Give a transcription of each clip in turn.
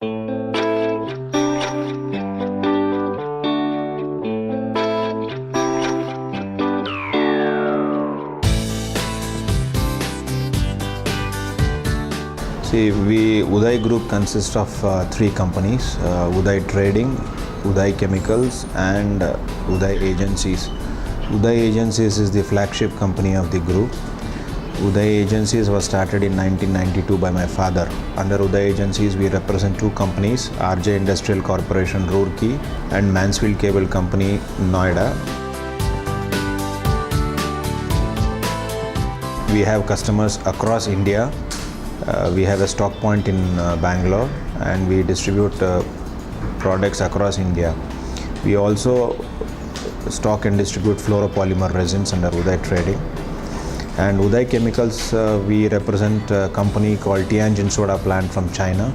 See, Uday Group consists of three companies: Uday Trading, Uday Chemicals, and Uday Agencies. Uday Agencies is the flagship company of the group. Uday Agencies was started in 1992 by my father. Under Uday Agencies, we represent two companies: RJ Industrial Corporation, Roorkee, and Mansfield Cable Company, Noida. We have customers across India. We have a stock point in Bangalore, and we distribute products across India. We also stock and distribute fluoropolymer resins under Uday Trading. And Uday Chemicals, we represent a company called Tianjin Soda Plant from China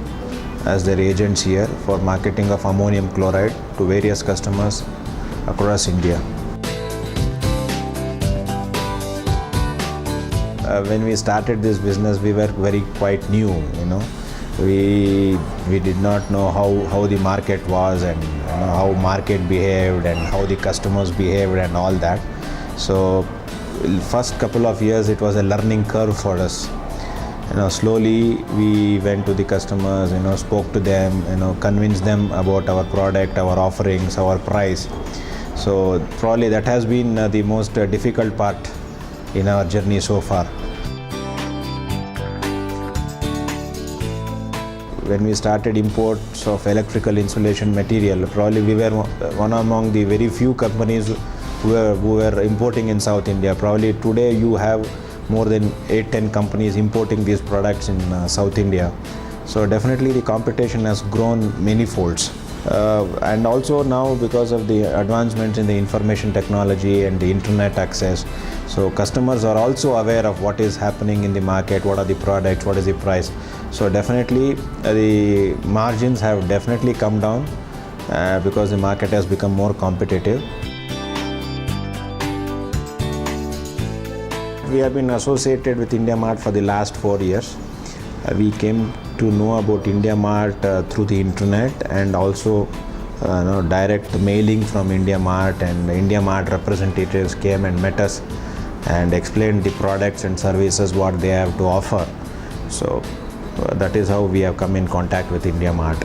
as their agents here for marketing of ammonium chloride to various customers across India. When we started this business, we were quite new, We did not know how the market was, and how market behaved, and how the customers behaved, and all that. So first couple of years it was a learning curve for us. Slowly we went to the customers, spoke to them, convinced them about our product, our offerings, our price. So probably that has been the most difficult part in our journey so far. When we started imports of electrical insulation material, probably we were one among the very few companies who were importing in South India. Probably today you have more than 8-10 companies importing these products in South India. So definitely the competition has grown many folds. And also now, because of the advancements in the information technology and the internet access, so customers are also aware of what is happening in the market, what are the products, what is the price. So definitely the margins have definitely come down because the market has become more competitive. We have been associated with IndiaMart for the last 4 years. We came to know about IndiaMart through the internet, and also direct mailing from IndiaMart, and IndiaMart representatives came and met us and explained the products and services what they have to offer. So that is how we have come in contact with IndiaMart.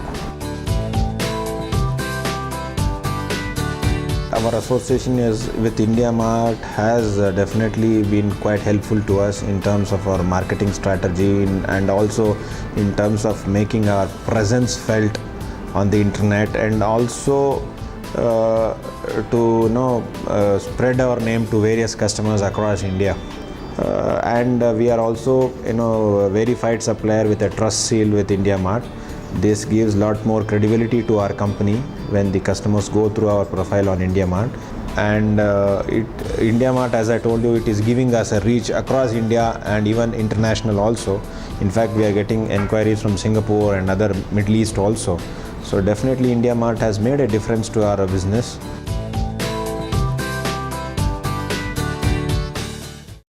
Our association with IndiaMart has definitely been quite helpful to us in terms of our marketing strategy, and also in terms of making our presence felt on the internet, and also to spread our name to various customers across India. And we are also a verified supplier with a trust seal with IndiaMart. This gives a lot more credibility to our company when the customers go through our profile on IndiaMart. And IndiaMart, as I told you, it is giving us a reach across India and even international also. In fact, we are getting inquiries from Singapore and other Middle East also. So definitely IndiaMart has made a difference to our business.